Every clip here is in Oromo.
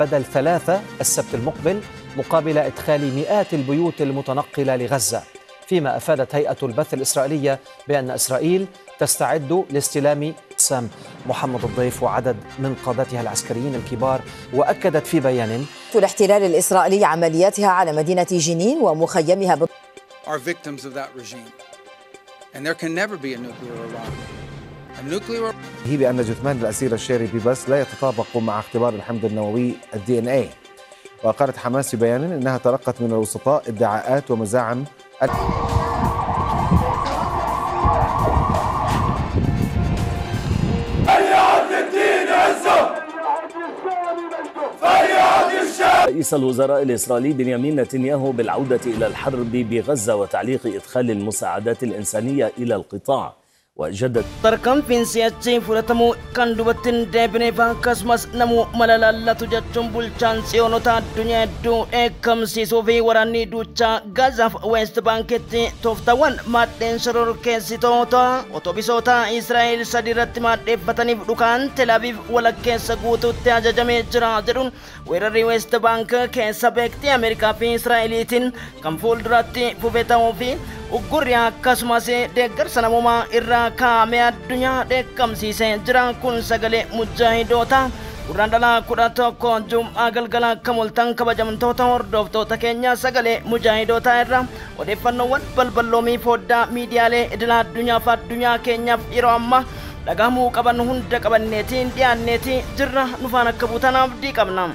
بدل 3 السبت المقبل مقابل إدخال مئات البيوت المتنقلة لغزة، فيما أفادت هيئة البث الإسرائيلية بأن إسرائيل تستعد لاستلام سام محمد الضيف وعدد من قادتها العسكريين الكبار، وأكدت في بيان الاحتلال الإسرائيلي عملياتها على مدينة جنين ومخيمها are victims of that regime and there can never be a nuclear Iran. هي بأن جثمان الأسير الشيري بيبس لا يتطابق مع اختبار الحمض النووي DNA. وقالت حماس في بيان إنها تلقت من الوسطاء ادعاءات ومزاعم رئيس الوزراء الإسرائيلي بنيامين نتنياهو بالعودة إلى الحرب بغزة وتعليق إدخال المساعدات الإنسانية إلى القطاع. وجدت تركم فينسياتي فرتمو كان دوبتن ديبني فاكسمس نمو ملالا تجتم بلچان سيونوتا الدنيا دو اكم سيسو في وراني دوچا غزاف ويست بانكتي توفتاوان ماتين شرور كيسي توتا وطوبيسوتا إسرائيل سديرت ماتي فتاني دوكان تل أبيب ولا كيسا قوتو تياجا جميع جراجرون ويراري ويست بانك كيسا بيكتي أمريكا في إسرائيليتين كم فول دراتي فوفيتاو في Gurr akkasumas deeggarsa namummaa irraa kaa'amee addunyaa dheekkamsiisee jiran kun sagalee mujaahidoota gurraan dhalaa 11 Jum'aa galgala akka mul'atan kabajamtoota hordoftoota keenya sagalee mujaahidoota irraa odeeffannoowwan balballoomii foddaa miidiyaalee idila addunyaa fi addunyaa keenyaaf yeroo ammaa dhagahamuu qaban hunda qabanneetiin dhiyaanneetii jirra nufaan akka buutan abdii qabna.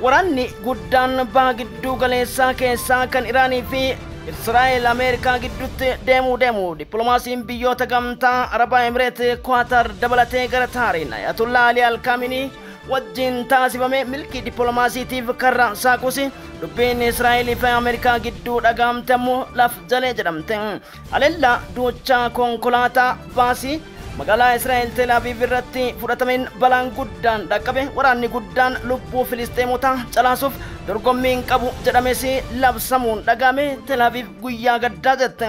Waraanni guddaan baha gidduu galeessaa keessaa kan Iraanii fi إسرائيل أمريكا جدت ديمو دبلوماسيين بيوتا غمتا عربا إمريت كواتر دبلتي غرتارين آيات الله علي الكاميني وجين تاسبامي ملكي دبلوماسي تيف كرا ساكوسي دبين إسرائيل في أمريكا جدو دغامتمو لف جلي جرمتن عليلا دوچا كونكولاتا باسي Magaalaa Israa'el Tel Aviv irratti fudhatamin balaan guddaan dhaqqabe waraanni guddaan lubbuu Filisteemota calaasuuf dorgommiin qabu jedhames labsamuun dhagame Tel Aviv guyyaa gaddaa jette.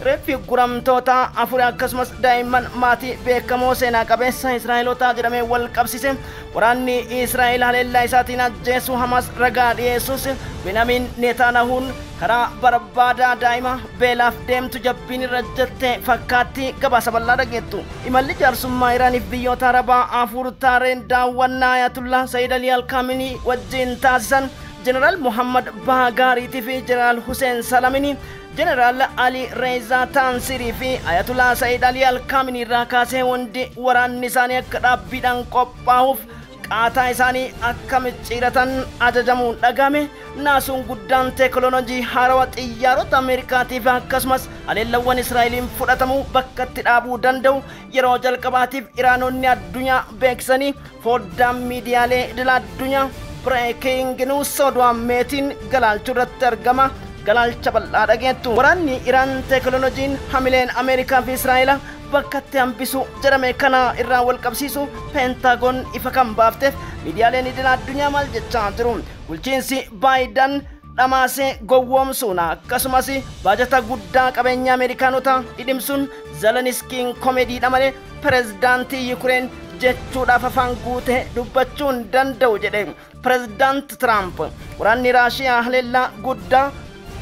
Reeffi guramtoota afur akkasumas daa'imman maatii beekamoo seenaa qabeessa Israa'elotaa jedhamee wal qabsise waraanni Israa'el haleellaa isaatiin ajjeessu Hamas ragaa dhiyeessus Benyamin Netanyahuun karaa barbaadaa daa'ima beelaaf deemtu jabbiin irra jette fakkaatti gabaasa bal'aa dhageettu. Imalli jaarsummaa Iraaniif biyyoota Arabaa afur taareen daawwannaa Ayatullah Sayyid Ali Al-Khamenei wajjin taasisan Jeneraal Muhammad Baghariitii fi Jeneraal Hussein Salamini Jeneraal Ali Reza Tansiri fi Ayatullah Sayyid Ali Al-Khamenei irraa kaasee hundi waraanni isaanii akka dhaabbiidhaan qophaa'uuf qaataa isaanii akka micciiratan ajajamuun dhagame. Naasuun guddaan teekinooloojii haarawaa xiyyaarota Ameerikaatiif akkasumas haleellawwan Israa'eliin fudhatamu bakkatti dhaabuu danda'u yeroo jalqabaatiif Iraanonni addunyaa beeksisanii foddaan miidiyaalee idil addunyaa breaking news sodaameetiin galaalchuu irratti argama. Galaalcha bal'aa dhageettu. Waraanni Iraan teekinooloojiin hamileen Ameerikaa fi Israa'el bakkatti hambisu jedhame kana irraa wal qabsiisu Pentagon ifa kan baafteef miidiyaaleen idil addunyaa maal jechaa jiru. Bulchiinsi Baayiden dhamaasee gowwoomsuun akkasumas baajata guddaa qabeenya Ameerikaanota hidhimsuun Zeleniskiin komeediidha malee pirezidaantii Yukreen jechuudhaaf afaan guutee dubbachuun danda'u jedhe. Pirezidaant Trump waraanni Raashiyaa haleellaa guddaa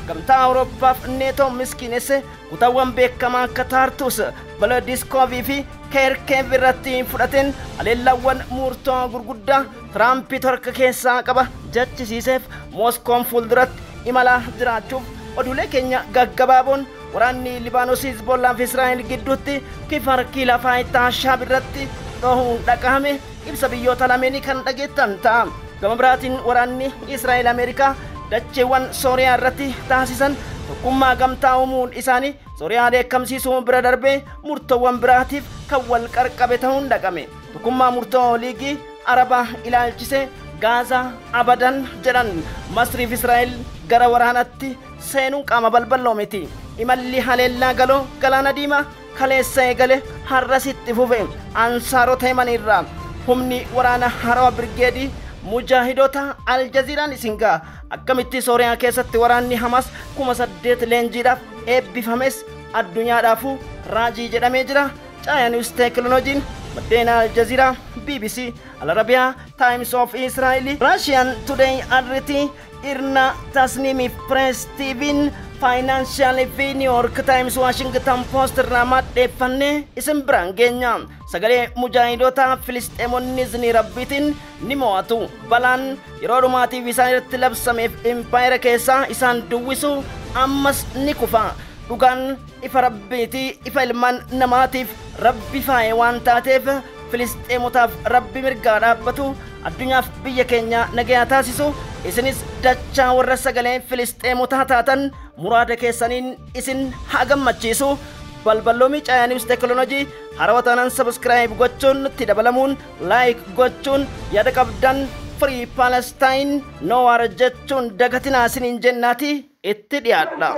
gamtaa Awurooppaaf neetoo miskiinesse kutaawwan beekamaa akka Taartus Balodiskoovii fi Kerkev irratti fudhateen haleellawwan murtoo gurguddaa Trump torka keessaa qaba jechisiiseef Moskoon fuulduratti imala jiraachuuf oduulee keenya gaggabaaboon waraanni Libaanos Hizbollaa fi Israa'el gidduutti kifarkii lafaa Shaab irratti dhohuun dhaqame ibsa biyyoota lameenii kan dhageettan ta'a. Gama biraatiin waraanni Israa'el Ameerikaa dacheewwan Sooriyaa irratti taasisan tokkummaa gamtaa uumuun isaanii Sooriyaa dheekkamsiisuu bira darbee murtoowwan biraatiif kan wal qarqabe ta'uun dhaqame. Tokkummaa murtoo liigii Arabaa ilaalchise Gaazaa abadan jedhan Masriif Israa'el gara waraanatti seenuun qaama balballoo miti. Imalli haleellaa galoo galaana diimaa kaleessa eegale har'asitti fufe ansaarota Yemanirraa humni waraana Harawaa Birgeedii mujaahidoota Aljaziiraan isingaa akkamitti Sooriyaa keessatti waraanni Hamas 8,000 leenjiidhaaf eebbifames addunyaadhaafuu raajii jedhamee jira. Caayanius teekinooloojiin maddeen Aljaziiraa BBC Al Arabiyaa Times of Israel, Russian Today Arity, Irna Tasnimi Press TV'n, Financial New York Times, Washington Post Ramat Defanne, Ism Brangenya, Sagale Mujahidota, Philistemonis ni Rabbitin, Nimoatu, Balan, Yoromati Visayr Tilabsame Empire Kesa, Isan Duwisu, Ammas Nikufa, Dugan, Ifarabbiti, Ifalman Namatif, Rabbi Faiwan Tatev, Philistemotaf, Rabbi Mirgada Batu, Adunyaf Bia Kenya, Nagayatasisu, isinis dacha warra sagalee Filisxeemota taatan muraada keessanin isin hagammachiisu balballoomii Caayaa News Technology harawatanan subscribe gochuun itti dabalamuun like gochuun yaada qabdan Free Palestine no war jechuun dagatinaa isiniin jennaati itti dhiyaadha.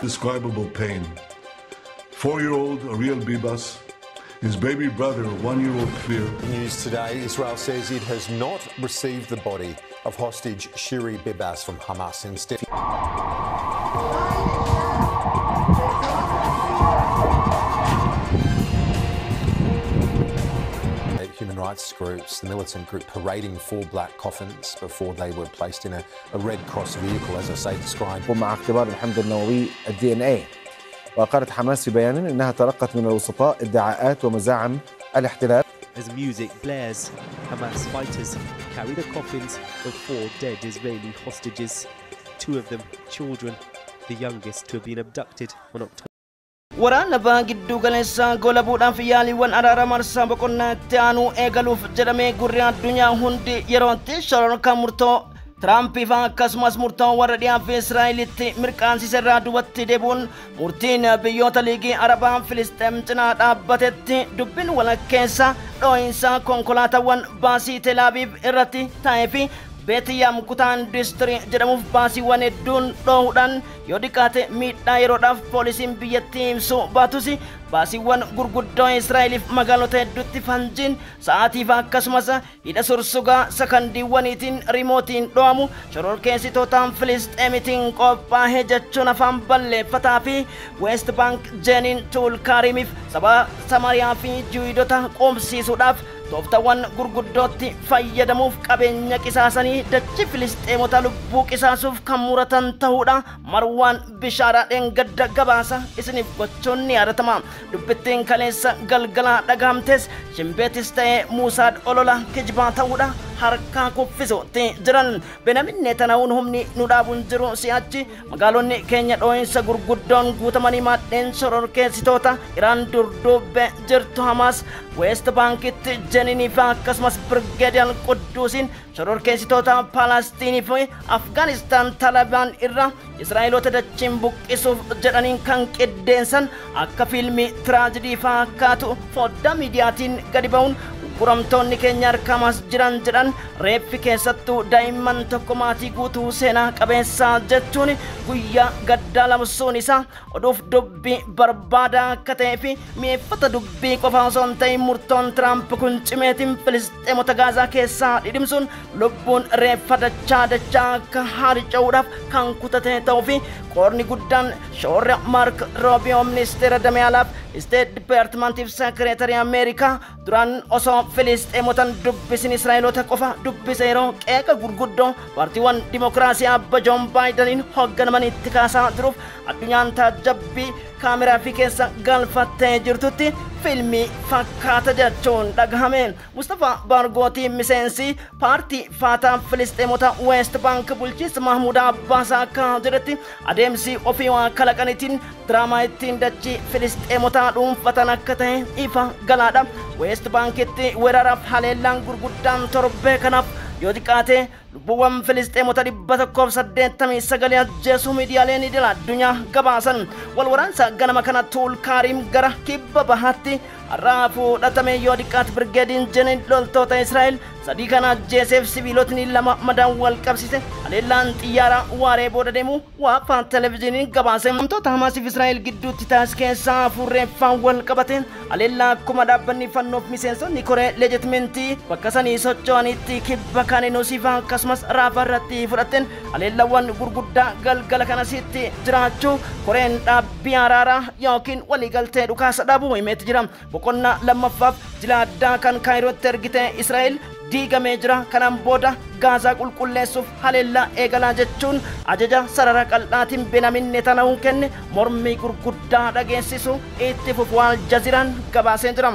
Indescribable pain. 4-year-old Ariel Bibas, his baby brother, 1-year-old Kfir. News today, Israel says it has not received the body of hostage Shiri Bibas from Hamas. Instead, human rights groups, the militant group, parading 4 black coffins before they were placed in a Red Cross vehicle, as I say, described. ومع اختبار الحمض النووي DNA. وقالت حماس في بيان إنها تلقت من الوسطاء ادعاءات ومزاعم الاحتلال. As music blares, Hamas fighters carry the coffins of 4 dead Israeli hostages, 2 of them children, the youngest to have been abducted on October. Waraana giddu galeessa golabuudhaaf yaaliiwwan araara marsaa boqonnaatti aanu eegaluuf jedhamee gurri addunyaa hundi yerootti shororkaa murtoo Trump ifa akkasumas murtoo warra dhiyaaf Israa'elitti mirqaansiserraa duubatti deebuun murtiin biyyoota liigii Arabaa Filisxeem cinaa dhaabbatetti dubbin walakkeessa dhoo'insa konkolaataawwan baasii Tel Aviv irratti taa'ee fi Beetiyam kutaan industrii jedhamuuf baasiiwwan hedduun dhoohuudhaan yoo dhiqaate miidhaa yeroodhaaf poolisiin biyyattii ibsu baatusi baasiiwwan gurguddoo Israa'elif magaalota hedduutti fanjiin sa'aatiif akkasumas hidha sursugaa sakandiiwwaniitiin rimootiin dhoo'amu shororkeessitootaan Filisxeemitiin qophaa'ee jechuun afaan balleeffataa fi West Bank Jenin Tulkaarimiif saba Samariyaa fi Jiwiidota qoomsiisuudhaaf tooftaawwan gurguddootti fayyadamuuf qabeenya qisaasanii dachi Filisxeemota lubbuu qisaasuuf kan muratan ta'uudha. Marwaan bishaaraadhaan gadda gabaasa isiniif gochuun ni yaadatama. Dubbittiin kaleessa galgala dhagahamtes shimbeetis ta'ee Muusaad olola kijibaa ta'uudha. Harkaa kuffisuutti jiran Benyamin Netanyahuun humni nu dhaabuun jiru si'achi magaalonni keenya dhoo'insa gurguddoon guutamanii maadheen shororkeessitoota Iraan durduubbee jirtu Hamas West Bankitti Jeninii fi akkasumas Birgeediyal Qudduusiin shororkeessitoota Palestiinii fi Afgaanistaan Talabaan irra Israa'eloota dachiin buqqisuuf jedhaniin kan qiddeessan akka fiilmii tiraajidii fakkaatu foddaa miidiyaatiin gadi ba'uun Kuramtoonni keenya harkamas jiran jedhan reeffi keessattuu daa'imman tokko maatii guutuu seenaa qabeessaa jechuun guyyaa gaddaa lamsuun isaa oduuf dubbii barbaadaa akka ta'ee fi mi'eeffata dubbii qofa osoo hin ta'in murtoon Tiraamp kun cimeetiin Filisxeemota Gaazaa keessaa dhidhimsuun lubbuun reeffa dachaa akka harca'uudhaaf kan kutate ta'uu fi qoorni guddaan shoorri Mark Rubio ministeera Dameelaaf State Department Secretary America duraan osoo Filisxeemotan dubbisin Israa'eloota qofa dubbise yeroo qeeqa gurguddoo paartiiwwan dimokiraasiyaa Abba Joon Baayidaniin hoogganaman itti kaasaa jiruuf addunyaan taajabbii kaameraa fi keessa galfattee jirtutti filmii fakkaata jechuun dhagahame. Mustafa Bargooti miseensi paartii Faataa Filisxeemota West Bank bulchiinsa Mahmuud Abbaas akka jedhetti adeemsi ofii waa kalaqaniitiin diraamaa ittiin dachii Filisxeemota dhuunfatan akka ta'e ifa galaadha. West Bankitti weeraraaf haleellaan gurguddaan torbee kanaaf yoo xiqqaate lubbuuwwan Filisxeemota 189 ajjeesuu miidiyaaleen idil addunyaa gabaasan. Walwaraansa ganama kana Tulkaarim gara kibba bahaatti har'aa fudhatame yoo xiqqaate Birgeediin Jenin loltoota Israa'el sadii kana ajjeeseef sibiilotni 2 madaan wal qabsise. Haleellaan xiyyaara waaree booda deemu waafaan televezyiiniin gabaase. Wantoota Hamaasiif Israa'el gidduutti taas keessaa fuurreeffaan wal qabate haleellaa akkuma dhaabbanni fannoof miseensonni koree leejitimentii bakka sanii socho'anitti kibba kaaninuusiif akkasumas akkasumas Raafaa irratti fudhateen haleellawwan gurguddaa galgala kana sitti jiraachuu Koreen dhaabbii araaraa yookiin waliigaltee dhukaasa dhaabuu himeeti jira. Boqonnaa lammaffaaf jila addaa kan Kaayirootti ergite Israa'el diigamee jira. Kanaan booda Gaazaa qulqulleessuuf haleellaa eegalaa jechuun ajaja sarara qal'aatiin Benyamin Netanyahuun kenne mormii gurguddaa dhageessisu itti fufu Al Jazeeraan gabaasee jira.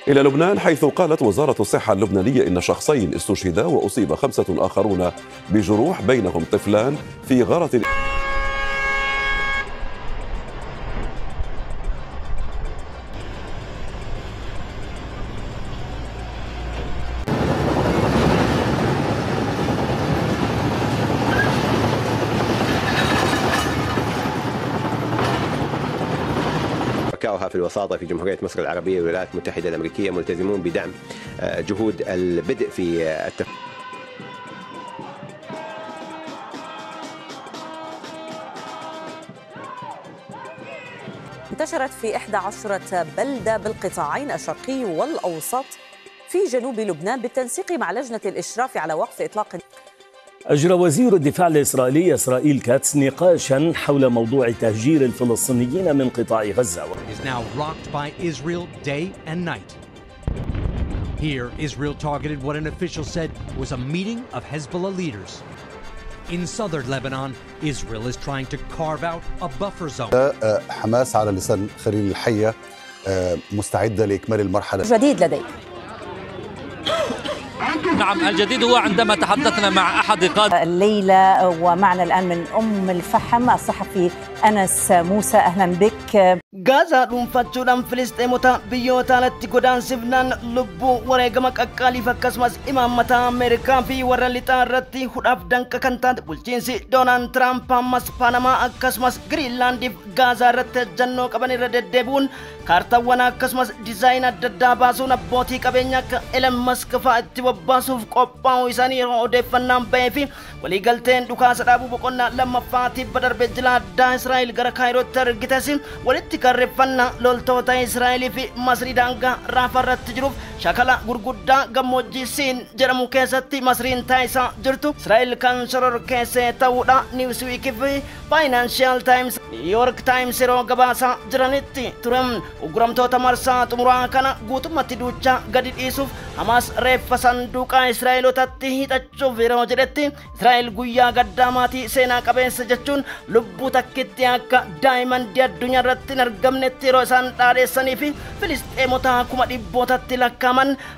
إلى لبنان حيث قالت وزارة الصحة اللبنانية إن شخصين استشهدا وأصيب 5 آخرون بجروح بينهم طفلان في غارة في الوساطة في جمهورية مصر العربية والولايات المتحدة الأمريكية ملتزمون بدعم جهود البدء في انتشرت في 11 بلدة بالقطاعين الشرقي والأوسط في جنوب لبنان بالتنسيق مع لجنة الإشراف على وقف إطلاق. أجرى وزير الدفاع الإسرائيلي إسرائيل كاتس نقاشا حول موضوع تهجير الفلسطينيين من قطاع غزة. Is now rocked by Israel day and night. Here, Israel targeted what an official said was a meeting of Hezbollah leaders. In southern Lebanon, Israel is trying to carve out a buffer zone. حماس على لسان خليل الحية مستعدة لإكمال المرحلة. جديد لدي. نعم الجديد هو عندما تحدثنا مع أحد قادة الليلة ومعنا الآن من أم الفحم الصحفي أنس موسى. أهلا بك. غازا دونفتشودان فلسطيموتا بيوتا لتي غودان سيفنان لبو وريغمك أكالي فكسمس إمامتا أمريكا في وراليتا رتي خداف دانكا كانتان بولچينسي دونان ترامب مس باناما أكسمس غرينلاند غازا رت جنو قبني رددبون كارتا وانا أكسمس ديزاين الدداباسون بوتي قبنياك إلم مسكفا اتوباسوف قباو إساني رو دفنان بيفي وليقلتين دوكاس رابو بقنا لما فاتي بدر بجلا دا إسرائيل غرا كايرو ترغتاسين ولتي كارفنا لولتوتا إسرائيل في مصر دانغا رافرت تجروف شكلا غرغدا غموجي سين جرمو كيستي مصرين تايسا جرتو إسرائيل كان شرور كيسي تاودا نيوز ويك في فاينانشال تايمز نيويورك تايمز رو غباسا جرانيتي ترم وغرام توتا مرسا تمرا كان غوتمتي دوچا غدي إيسوف حماس ريف صندوقا إسرائيل تاتي هيتاچو فيرو جدتي إسرائيل غويا غداماتي سينا قبيس جچون لبو تكتي اكا دايمن دي الدنيا رتي نرغمنتي روسان داريساني في فلسطيموتا كوما ديبوتاتي لكامن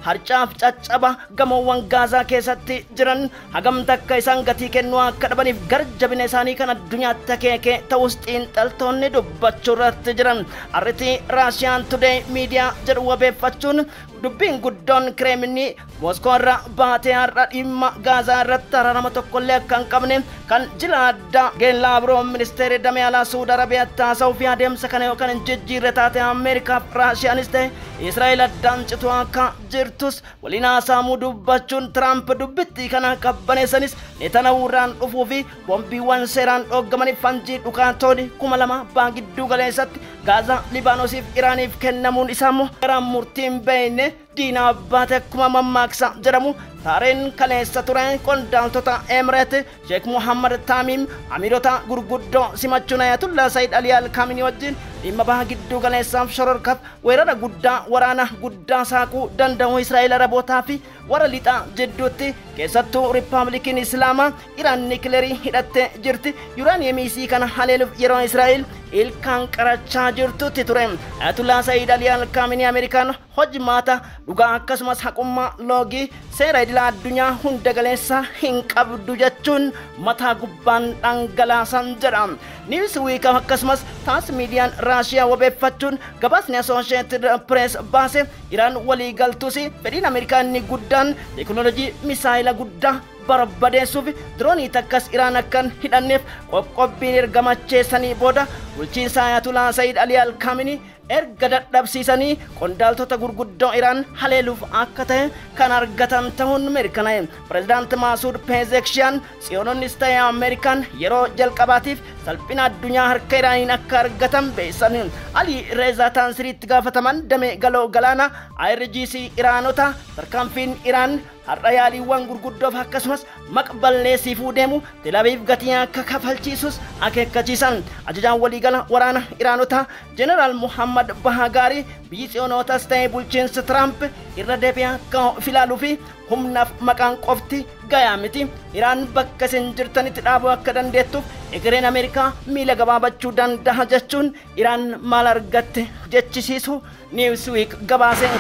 harcaaf caccaba gamoowwan Gaazaa keessatti jiran hagam takka isaan gatii kennuu akka dhabaniif garjabina isaanii kan addunyaatti akeeke ta'us xiinxaltoonni dubbachuu irratti jiran. Arriti Raashiyaan Today Media jedhu wabeeffachuun dubbiin guddoon Kireemni Moskoo irraa baatee har'a dhimma Gaazaa irratti araarama tokkollee akka hin qabne kan jila addaa Geellaa Biroo Ministeerri Damee Alaa Suudi Arabiyaatti haasa'uu fi adeemsa kana yookaan hin jijjiirre taate Ameerikaaf Raashiyaanis ta'e Israa'el addaan citu akka jirtus waliin haasaamuu dubbachuun Tiraamp dubbittii kana qabbaneessanis Netanyahuurraan dhufuu fi boombiiwwan seeraan dhooggamanii fanjii dhukaatonni 2000 baa gidduu galeessatti Gaazaa Libaanoosiif Iraaniif kennamuun isaammoo garaan murtiin beeyne diina abbaate akkuma mammaaksa jedhamu taareen kaleessa ture qondaaltota Emireet Sheek Muhammad Taamiim amiirota gurguddoo simachuun Ayatullah Sayyid Ali Al-Khamenei wajjin dhimma baha gidduu galeessaaf shororkaaf weerara guddaa waraana guddaa saaquu danda'u Israa'el Arabootaa fi warra lixaa jidduutti keessattuu Riippaabilikiin Islaamaa Iraan nikileerii hidhattee jirti. Yuraaniyeemii isii kana haleeluuf yeroo Israa'el ilkaan qarachaa jirtutti ture. Ayatullah Sayyid Ali Al-Khamenei Ameerikaan hojmaata dhugaa akkasumas haqummaa loogii seera idila addunyaa hunda galeessa hin qabdu jechuun mataa gubbaan dhangalaasan jedha. Newsweek akkasumas taas miidiyaan Raashiyaa wabeeffachuun gabaasni Associated Press baase Iraan walii galtuus fedhiin Ameerikaa inni guddaan teekinooloojii misaayila guddaa barbadeessuuf diroonii takkas Iraan akkan hidhanneef qoqqobbiin ergamacheessanii booda bulchiinsa Ayatullah Sayyid Ali Al-Khamenei erga dadhabsiisanii qondaaltota gurguddoo Iraan haleeluuf akka ta'e kan argatan ta'uun mirkanaa'e. Pireezidaanti Masuud Pezeshkian Tsiyoononnis ta'e Ameerikaan yeroo jalqabaatiif salphina addunyaa harka Iraaniin akka argatan beesan. Ali Reezaa Taansiriitti gaafataman damee galoo galaana IRGC Iraanota tarkaanfiin Iraan har'a yaaliiwwan gurguddoof akkasumas maqballeessii fuudhemu Tel Aviv gatii akka kafalchiisus akeekkachiisan. Ajajaan waliigala waraana Iraanota Jeneraal Muhammad Bahagaari biyyi Tsiyoonootas ta'ee bulchiinsa Tiraamp irra deebi'ee akka filaaluu fi humnaaf maqaan qofti gayaa miti. Iraan bakka isin jirtanitti dhaabuu akka dandeettuuf egereen Ameerikaa miila gabaabachuu danda'a jechuun Iraan maal argatte jechisiisu Newsweek gabaase.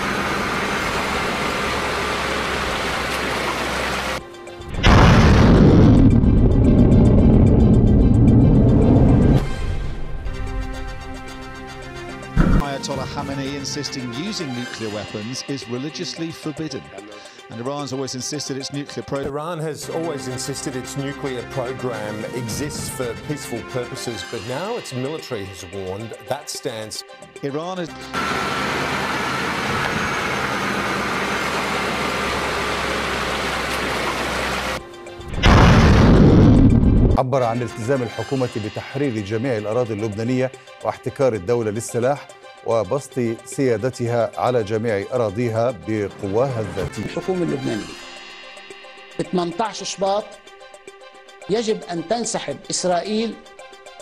Ayatollah Khamenei insisting using nuclear weapons is religiously forbidden. And Iran's always insisted its nuclear program. Iran has always insisted its nuclear program exists for peaceful purposes, but now its military has warned that stance. Iran is... عبر عن التزام الحكومة بتحرير جميع الأراضي اللبنانية واحتكار الدولة للسلاح وبسط سيادتها على جميع أراضيها بقواها الذاتية. الحكومة اللبنانية ب 18 شباط يجب أن تنسحب إسرائيل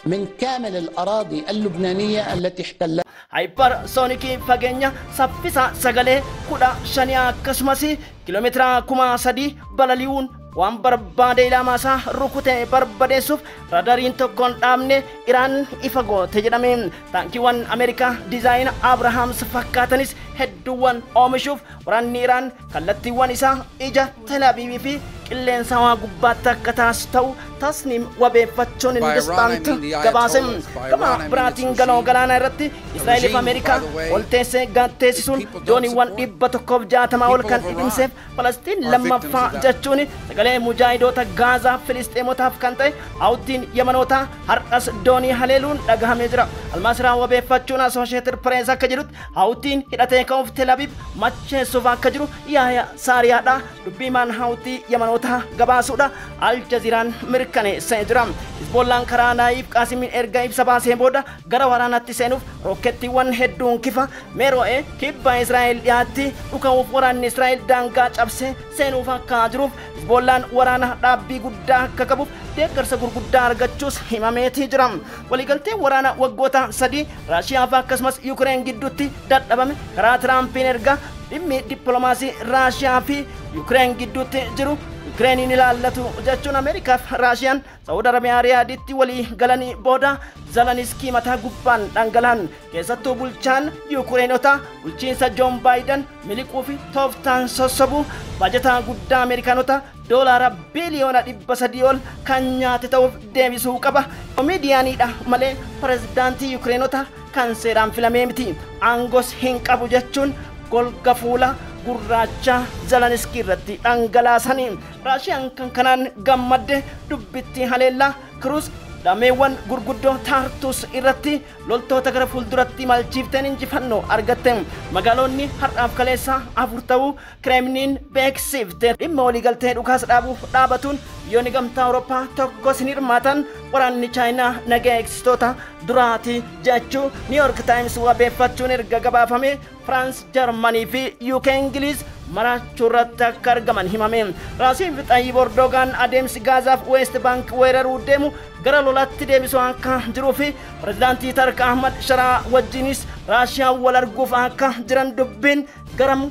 من كامل الأراضي اللبنانية التي احتلتها. هايبر سونيكي فاجينيا سافيسا سغالي كودا شانيا كسماسي كيلومترا كوما سدي بلاليون وان بربادي لاماسا ركوتي برباديسوف رادارين توكون دامني إيران إفاغو تجدامين تانكيوان أمريكا ديزاين أبراهام سفاكاتنس هدوان أومشوف وران إيران كالتي وانيسا إيجا تل أبيبي في كلين سوا قباتا كتاستو تصنيم وبيفتشون الاندستانت قباسم كما براتين غلو غلانا رتي إسرائيل في أمريكا والتيسي غانتيسيسون دوني وان إبتو كوف جاتما والكان إبنسيف فلسطين لما فاجتشوني سغالي مجاهدوتا غازا فلسطيموتا فكانتي أوتين يمنوتا هرقس دوني هليلون لغا مجرى المسرى وبيفتشون أسوشيتر بريزا كجروت أوتين هدتي كوف تل أبيب ماتشي سوفا كجرو يايا ساريادا دبيمان هاوتي يمنوتا غباسودا الجزيران مركاني سيدرام إسبولان كرانايب قاسمين إرغايب سبا سيبودا غراواراناتي سينوف روكتي وان هدون كيفا ميروئي كيبا إسرائيل ياتي وكاوف وران إسرائيل دانغاج أبسي سينوفا كاجروف إسبولان ورانا رابي قدا كاكبوف deeggarsa gurguddaa argachuus himameetii jiram. Waliigaltee waraana waggoota sadii Raashiyaa fi akkasumas Yukreen gidduutti dadhabame karaa Tiraampiin erga dhimmi dippiloomaasii Raashiyaa fi Yukreen gidduutti jiru Yukreenin ilaallatu jechuun Ameerikaa fi Raashiyaan Saawud Arabiyaa Riyaaditti walii galanii booda Zeleniskii mataa gubbaan dhangala'an keessattuu bulchaan Yukreenota bulchiinsa Joon Baayiden miliquu fi tooftaan sossobuu baajataa guddaa Ameerikaanota doolaara biliyoona 300 ol kan nyaate ta'uuf deebisuu qaba. Miidiyaaniidha malee pirezidaantii Yukreenota kan seeraan filamee miti. Aangos hin qabu jechuun golga fuula gurraacha Zeleniskii irratti dhangalaasanii. Raashiyaan kan kanaan gammadde dubbitti haleellaa Kiruus dameewwan gurguddoo Taartus irratti loltoota gara fuulduratti malchiifteen injifannoo argatte. Magaalonni har'aaf kaleessa afur ta'uu Kremlin beeksifte. Dhimma waliigaltee dhukaasa dhaabuuf dhaabatuun biyyoonni gamtaa Awurooppaa tokkos hin hirmaatan waraanni Chaayinaa nagaa eegsitoota duraati jechuu New York Times wabeeffachuun erga gabaafame France, Germany fi UK Ingiliz marachuurratti akka argaman himame. Raasiif Xayyib Erdogan adeemsi Gaazaaf West Bank weeraruu deemu gara lolaatti deebisuu akka jiruu fi pirezidaantii Tark Ahmad Sharaa wajjinis Raashiyaa wal arguuf akka jiran dubbiin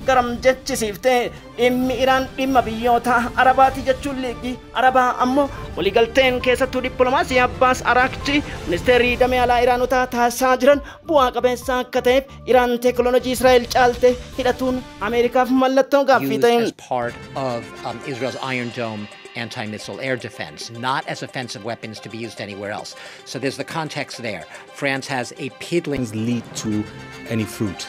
garam jechisiifte. Dhimmi Iraan dhimma biyyoota Arabaati jechuun liigii Arabaa ammoo waliigalteen keessattuu dippiloomaasii Abbaas Araakchi ministeerri damee alaa Iraanotaa taasisaa jiran bu'aa qabeessa akka ta'eef Iraan teekinooloojii Israa'el caalte hidhatuun Ameerikaaf mallattoo gaaffii ta'e. As part of Israel's Iron Dome anti-missile air defense, not as offensive weapons to be used anywhere else. So there's the context there. France has a piddling lead to any fruit.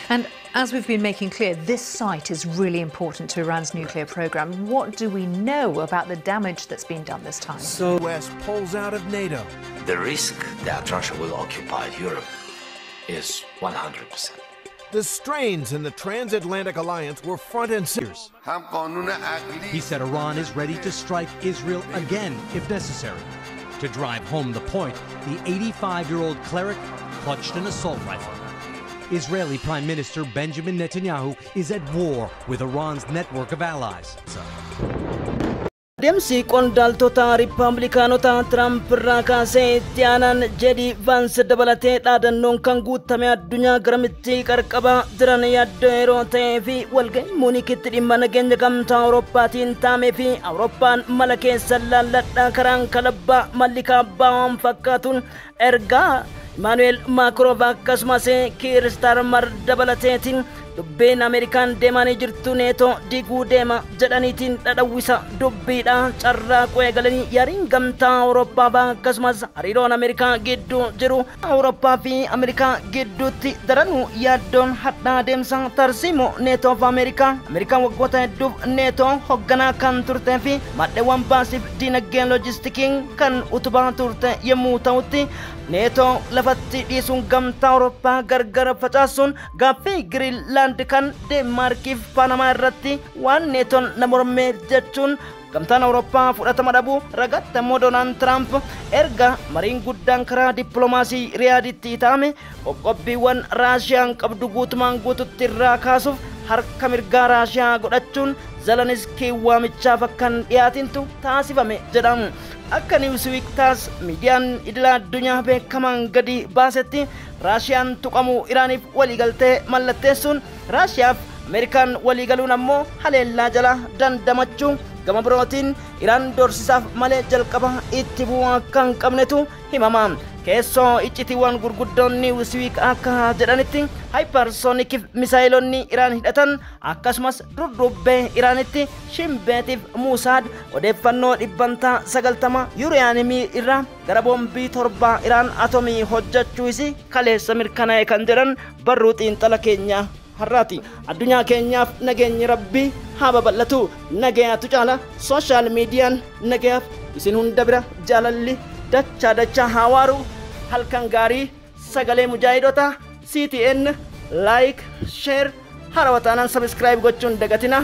And as we've been making clear, this site is really important to Iran's nuclear program. What do we know about the damage that's been done this time? So the West pulls out of NATO. The risk that Russia will occupy Europe is 100%. The strains in the transatlantic alliance were front and center. He said Iran is ready to strike Israel again if necessary. To drive home the point, the 85-year-old cleric clutched an assault rifle. Israeli Prime Minister Benjamin Netanyahu is at war with Iran's network of allies. Deemsi qondaaltota Riippaabilikaanota Tiraamp irraa kaasee itti aanaan jedhi Vaansi dabalatee dhaadannoon kan guutame addunyaa garamitti qarqaba jiran yaaddoo yeroo ta'ee fi walga'ii Muunikitti dhimma nageenya gamtaa Awurooppaatiin taamee fi Awurooppaan mala keessa laalladhaa karaan kalabbaa malli kaabbaa waan fakkaatuun ergaa Emmanuel Macron akkasumas Keir Starmer dabalateetiin dubbiin Ameerikaan deemanii jirtu neetoo diguu deema jedhaniitiin dhadhawwisa dubbiidha carraaquu eegalanii yariin gamtaa Awurooppaa akkasumas hariiroon Ameerikaa gidduu jiru Awurooppaa fi Ameerikaa gidduutti daranuu yaaddoon hadhaa deemsa tarsiimoo neetoo fi Ameerikaan waggoota hedduuf neetoo hoogganaa kan turtee fi maddeewwan baasiif diinagdee loojistikiin kan utubaa turte yommuu ta'utti neetoo lafatti dhiisuun gamtaa Awurooppaa gargar facaasuun gaaffii Giriinlaand kan Deenmaarkiif Paanamaa irratti waan neetoon namormee jechuun gamtaan Awurooppaa fudhatama dhabu ragatta immoo Doonaald Tiraamp erga mariin guddaan karaa dippiloomaasii Riyaaditti taame qoqqobbiiwwan Raashiyaan qabdu guutumaan guututti irraa kaasuuf harka mirgaa Raashiyaa godhachuun Zeleniskii waamichaaf akkan dhiyaatintu taasifame jedhamu. Akka Newsweek taas miidiyaan idila addunyaa beekamaan gadi baasetti Raashiyaan tuqamuu Iraaniif waliigaltee mallatteessuun Raashiyaaf Ameerikaan waliigaluun ammoo haleellaa jala dandamachuu gama birootiin Iraan dorsisaaf malee jalqaba itti bu'uu akka hin qabnetu himama. Keessoo iccitiiwwan gurguddoon Newsweek akka jedhanitti hypersonic misaayilonni Iraan hidhatan akkasumas durdubbee Iraanitti shimbeetiif Muusaad odeeffannoo 90 yuuraaniimii irraa gara boombii 7 Iraan atomii hojjechuu isii kaleessa mirkanaa'e kan jedhan barruu xiinxala keenya har'aati. Addunyaa keenyaaf nageenyi Rabbii haa babal'atu. Nagayaatu caala. Sooshaal miidiyaan nagayaaf isin hunda bira jaalalli dachaa hawaaru. Halkan gaarii sagalee mujaahidota CTN like share harawataanan subscribe gochuun dagatina.